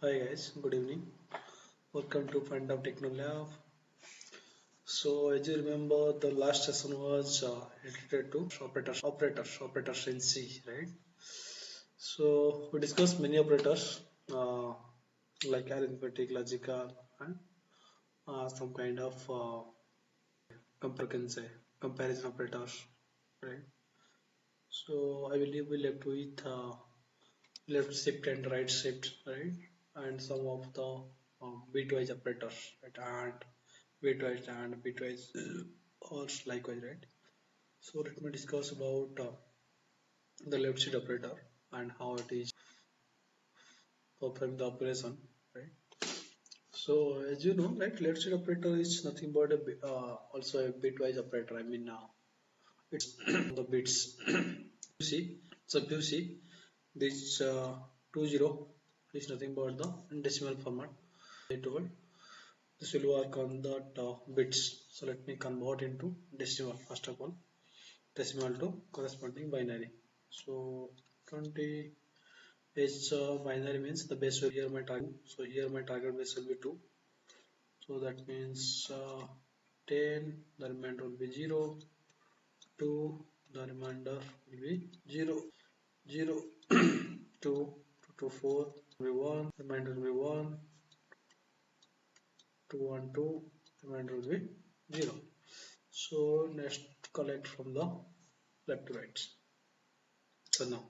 Hi guys, good evening. Welcome to Pandab Techno Lab. So as you remember, the last session was related to operators in C, right? So we discussed many operators like arithmetic, logical, and some kind of can say comparison operators, right? So I believe we left with left shift and right shift, right? And some of the bitwise operators, right? And bitwise also likewise, right? So let me discuss about the left shift operator and how it is perform the operation, right? So as you know, right, left shift operator is nothing but also a bitwise operator. I mean, it's the bits. You see, so you see this 20 is nothing but the decimal format. I told this will work on the bits. So let me convert into decimal first of all. Decimal to corresponding binary. So 20 is binary means the base will here my target. So here my target base will be 2. So that means 10, the remainder will be 0, 2, the remainder will be 0, 0, 2, 2, 4 will be 1, the remainder will be 1, 2, 1, 2, the remainder will be 0. So next collect from the left to right. So now,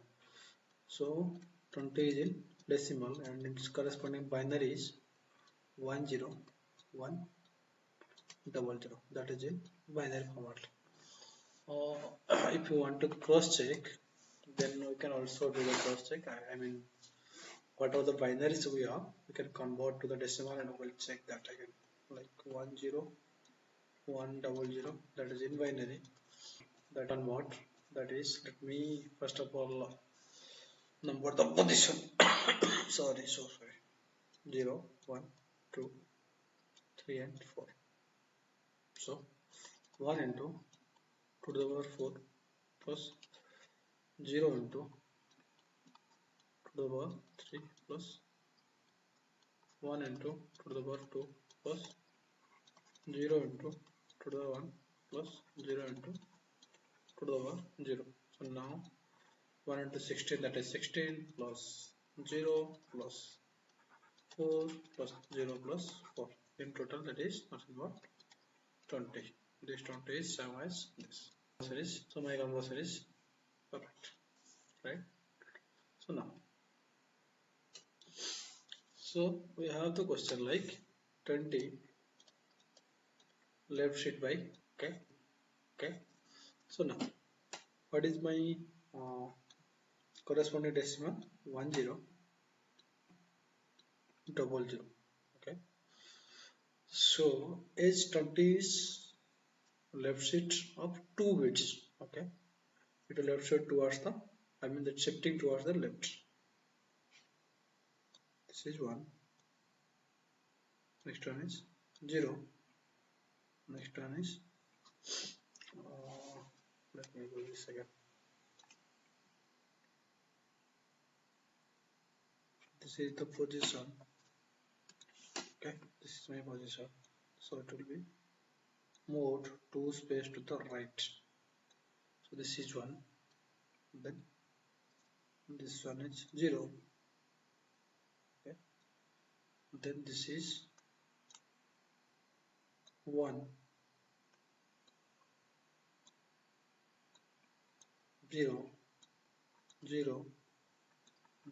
so 20 is in decimal and its corresponding binary is 10100. That is in binary format. If you want to cross check, then we can also do the cross check. I mean, whatever the binaries we have, we can convert to the decimal and we'll check that again. Like 10100, that is in binary. That one what? That is, let me first of all number the position. Sorry, so sorry. 0, 1, 2, 3 and 4. So 1 into 2 to the power 4 plus 0 into 2 to the power 3 plus 1 into 2 to the power 2 plus 0 into 2 to the 1 plus 0 into 2 to the power 0. So now 1 into 16, that is 16 plus 0 plus 4 plus 0 plus 4. In total that is nothing but 20. This 20 is same as this. So my conversion is perfect, right? So now, so we have the question like 20 left shift by, okay. So now, what is my corresponding decimal? 1000, okay. So as 20 is left shift of 2 bits, okay. It will left shift towards the, I mean that shifting towards the left. This is 1. Next one is 0. Next one is let me go this again. This is the position, okay. This is my position, so it will be moved 2 space to the right. So this is 1, then this one is 0, okay. Then this is 1, 0, 0,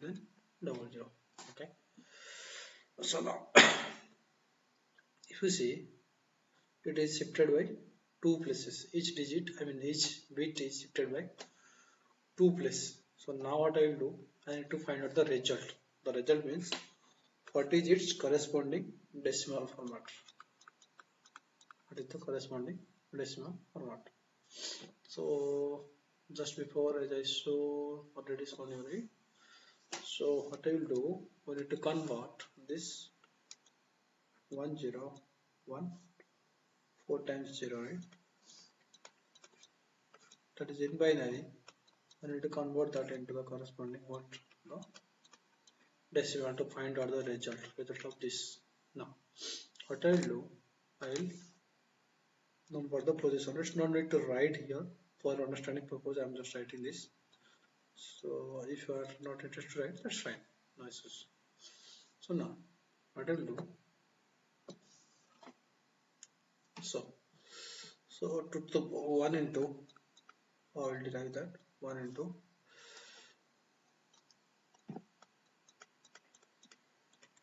then 00, okay. So now if you see, it is shifted by 2 places. Each digit, I mean each bit is shifted by 2 places. So now what I will do, I need to find out the result. The result means what is its corresponding decimal format. What is the corresponding decimal format? So just before, as I show already shown you, right? So what I will do, we need to convert this 101 4 times 0, right? That is in binary. I need to convert that into the corresponding what? No? this we want to find out the result of this. Now what I'll do, I'll number the position. It's not need to write here for understanding purpose. I'm just writing this. So if you are not interested to write, that's fine. Nice. So now what I'll do, so to the 1 into, I will derive that 1 into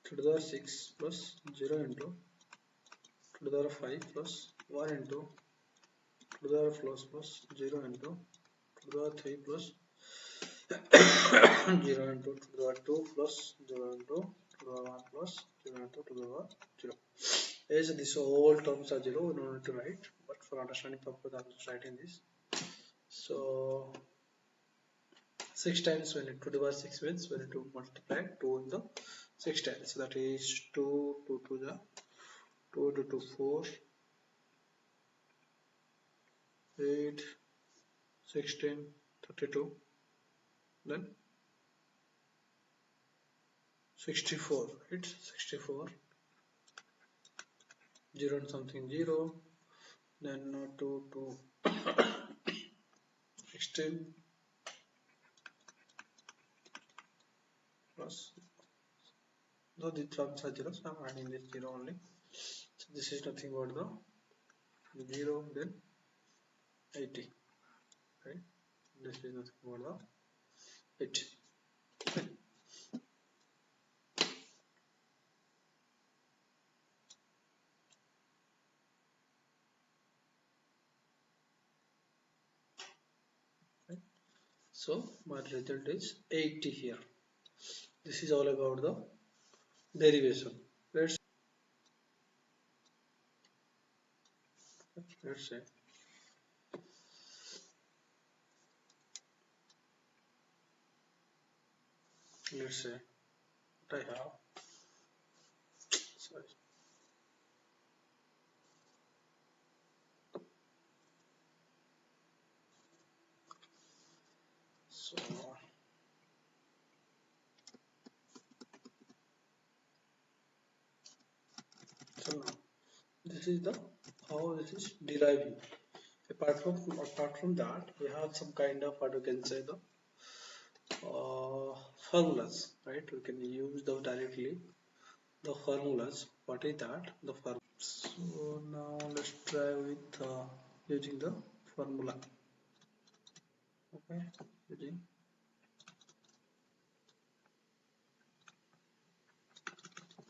to the power 6 plus 0 into to the power 5 plus 1 into to the power plus 0 into to the power 3 plus 0 into to the power 2 plus 0 into to the power 1 plus 0 into to the power 0. As this all terms are 0, we don't need to write, but for understanding purpose I'm just writing this. So 6 times when it to the power 6 means we need to multiply 2 in the 6 times. So that is 2 to the 2 to 2 4 8 16 32 then 64, right? 64 0 and something 0, then 2 to 16 plus, though the terms are 0, so I'm adding this 0 only. So this is nothing but the 0, then 80, right? This is nothing but the 80. Right? So my result is 80 here. This is all about the derivation. Let's say what I have. Sorry. So now this is the how this is deriving. Apart from that, we have some kind of what you can say the formulas, right? We can use them directly. The formulas. What is that? The formula. So now let's try with using the formula. Okay, using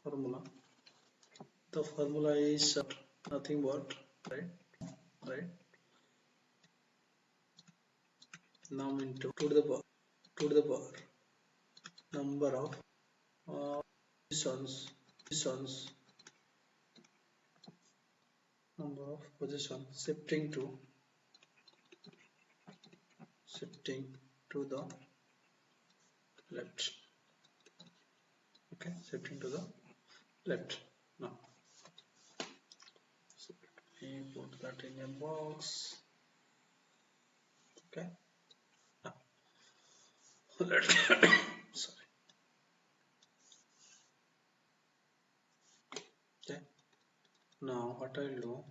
formula. The formula is nothing but right num into to the power number of positions number of positions shifting to the left. Okay, shifting to the left. Now so we put that in a box. Okay, now sorry. Okay, now what I'll do,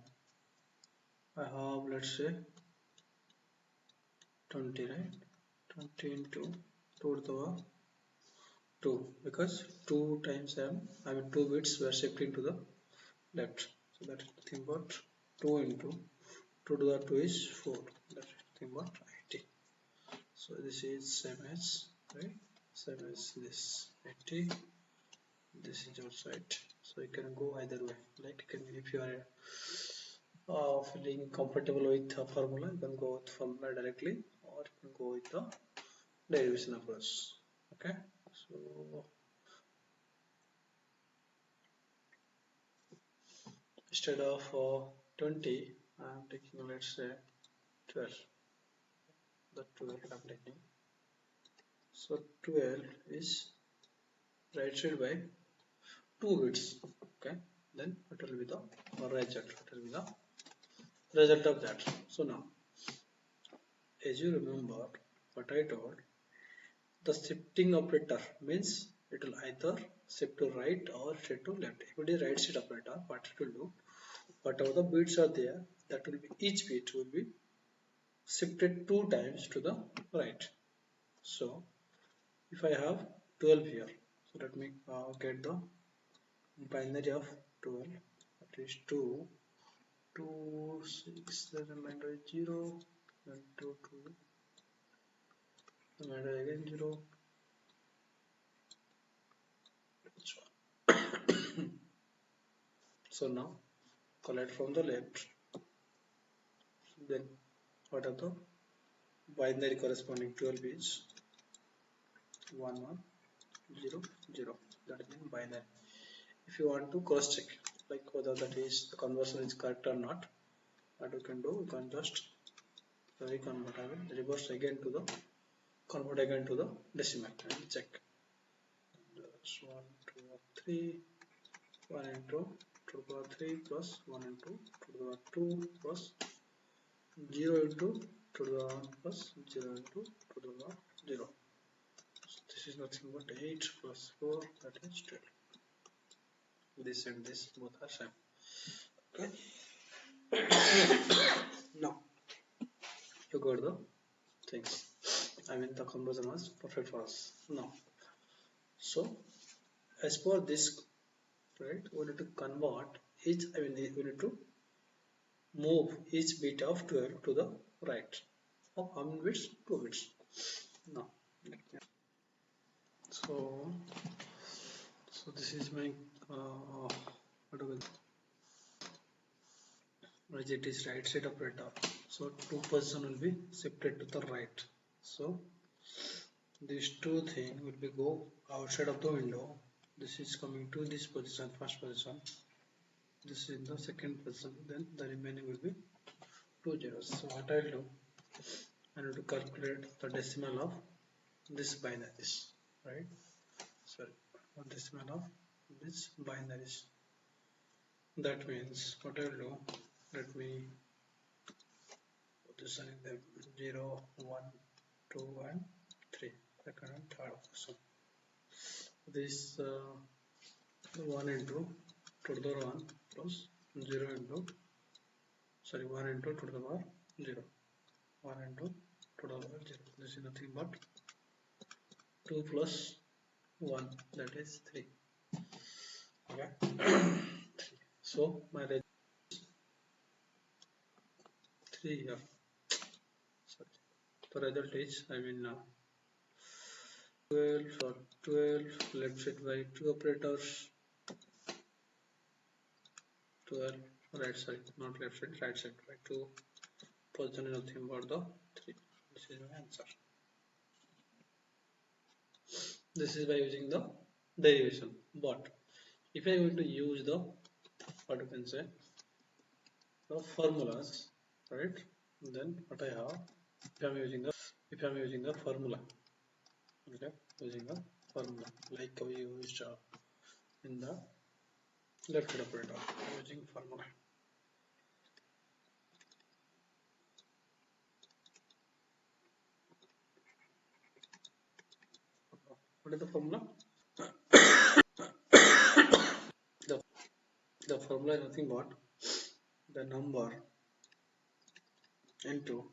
I have, let's say 20, right? 20 into 2 to the power 2, because 2 times I mean 2 bits were shifting to the left. So that is nothing but 2 into 2 to the 2 is 4. That is nothing but 80. So this is same as, right? Same as this 80. This is outside. So you can go either way. Like you can, if you are feeling comfortable with the formula, you can go with formula directly, or you can go with the derivation approach. Okay. So instead of 20, I am taking, let's say 12. The 12 I am taking. So 12 is right side by 2 bits. Okay. Then what will be the result? What will be the result of that? So now, as you remember what I told, the shifting operator means it will either shift to right or shift to left. If it is right shift operator, what it will do, whatever the bits are there, that will be, each bit will be shifted 2 times to the right. So if I have 12 here, so let me get the binary of 12, that is 2, 2, 6, the remainder is 0, and 2, 2, remainder again 0. So now collect from the left, then what are the binary corresponding 12 is 1, 1, 0, 0. That is in binary. If you want to cross check like whether that is the conversion is correct or not, what you can do, you can just reconvert. I will reverse again to the convert again to the decimal and check. That's 1, 2, 3, 1 into 2 to the power 3 plus 1 into 2 to the power 2 plus 0 into 2 to the power 1 plus 0 into 2 to the power 0. So this is nothing but 8 plus 4, that is 12. This and this both are same. Okay. Now you got the things. I mean the conversion was perfect for us. Now, so as per this, right, we need to convert each. I mean we need to move each bit of 12 to the right. Of how many bits? 2 bits. Now, so this is my what do we, as it is right side operator. So 2 position will be shifted to the right. So these two things will be go outside of the window. This is coming to this position, first position. This is the second position. Then the remaining will be 2 zeros. So what I will do, I need to calculate the decimal of this binaries, right? Sorry, decimal of this binaries. That means what I will do, let me position in the 0, 1, 2, and 3, second and third position. This 1 into 2 to the power 1 plus 0 into, sorry, 1 into 2 to the power 0, 1 into 2 to the power 0. This is nothing but 2 plus 1, that is 3. Okay. 3. So my result is 3 here. Sorry. The result is, I mean 12 or 12 left side by 2 operators, 12 right side, not left side, right side by 2, position is nothing but the 3. This is my answer. This is by using the derivation. But if I am going to use the, what you can say, the formulas, right? Then what I have, if I am using the formula, okay, using the formula like we used in the left hand operator, using formula. What is the formula? The formula is nothing but the number into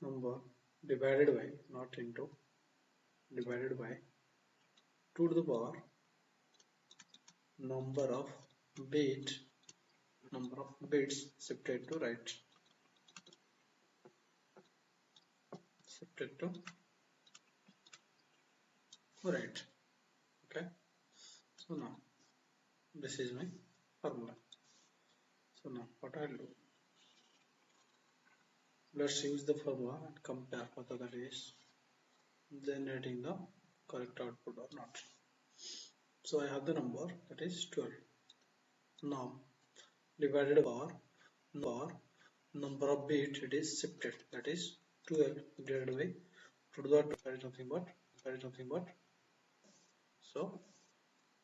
number divided by, not into, divided by 2 to the power number of bits shifted to right, shifted to right. Okay. So now this is my formula. So now what I'll do, let's use the formula and compare whether that is generating the correct output or not. So I have the number that is 12. Now divided by number of bits it is shifted, that is 12 divided by 2 to the 2, that is nothing but, so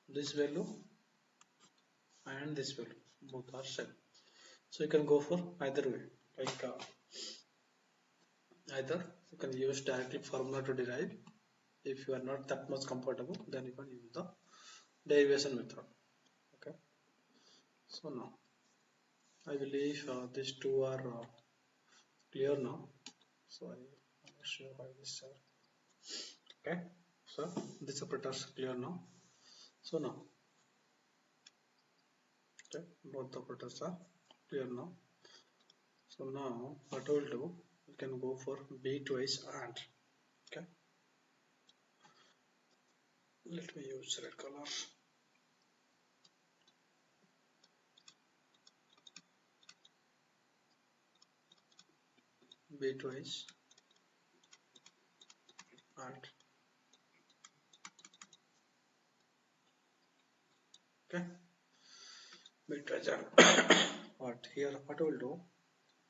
this value and this value both are same. So you can go for either way, like either You can use directly formula to derive. If you are not that much comfortable, then you can use the derivation method. Okay. So now I believe these two are clear now. So I'm not sure why this. Okay. So this operators clear now. So now, okay, both the operators are clear now. So now what I will do, we can go for bitwise AND. Okay. Let me use red color. Bitwise AND. Okay. Bitwise AND. What here? What I will do?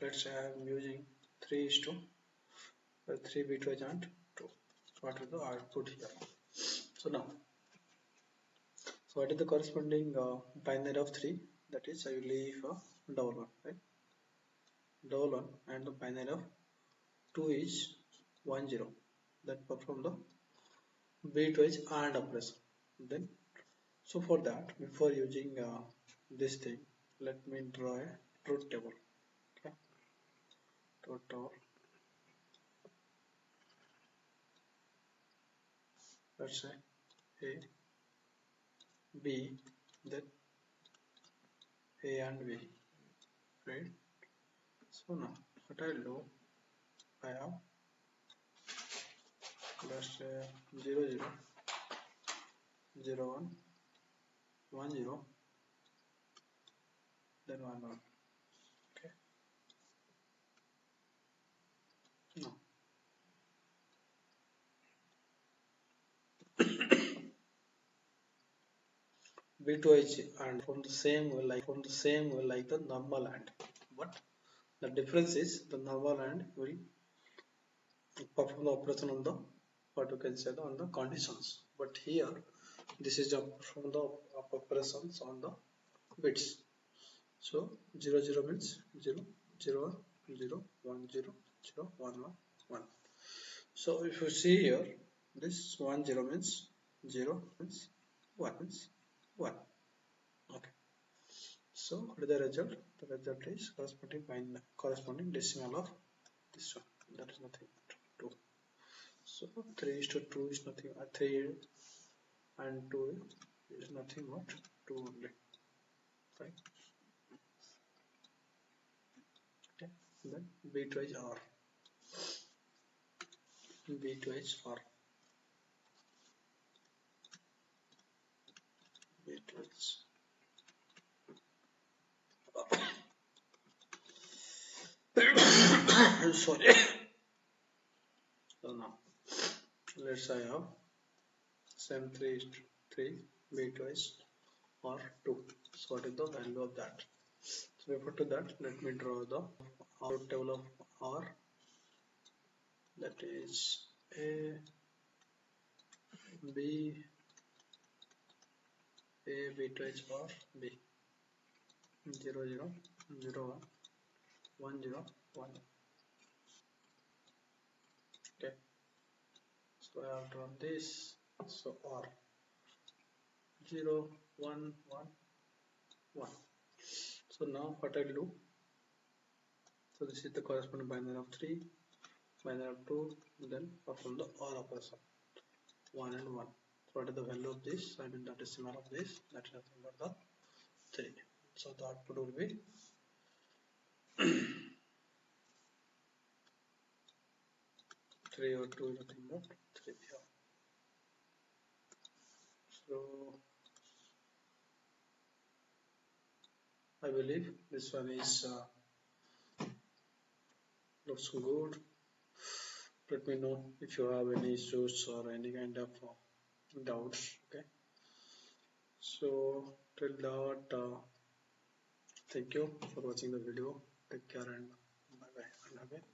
Let's say I am using 3 is to 3 bitwise AND 2. So what is the output here? So now, so what is the corresponding binary of 3? That is, I will leave double one, right? Double one, and the binary of 2 is 1 0. That perform the bitwise AND operation. Then, so for that, before using this thing, let me draw a truth table. Okay, truth table. Let's say A, B, then A and B, right? So now, what I'll do, I have, let's say 0 0 0 1 1 0, then 1 1. Okay, now bitwise and from the same way like the normal AND, but the difference is the normal AND will perform the operation on the what you can say on the conditions, but here this is from the operations on the bits. So 0 0 means 0 0 0 1 0 0 1 1 1. So if you see here, this 1 0 means 0 means 1 means 1. Okay. So what is the result? The result is corresponding decimal of this one. That is nothing but 2. So 3 is to 2 is nothing. 3 and 2 is nothing but 2 only. Right? Okay. Then bitwise R. Bitwise R. Bitwise. Sorry. So now let's say I have same 3 is to 3 bitwise or 2. So what is the value of that? So refer to that, let me draw the output table of R. That is A, B, A bitwise R, B, 0 0 0 1 1 0 1. Okay, so I have drawn this. So R 0 1 1 1. So now what I'll do, so this is the corresponding binary of 3, binary of 2, then perform the OR operation 1 and 1. So what is the value of this? I mean the decimal of this, that is nothing but the 3. So the output will be 3 or 2 is nothing but 3 here. So I believe this one is looks good. Let me know if you have any issues or any kind of doubts. Okay, so till that, thank you for watching the video. Take care and bye bye and have a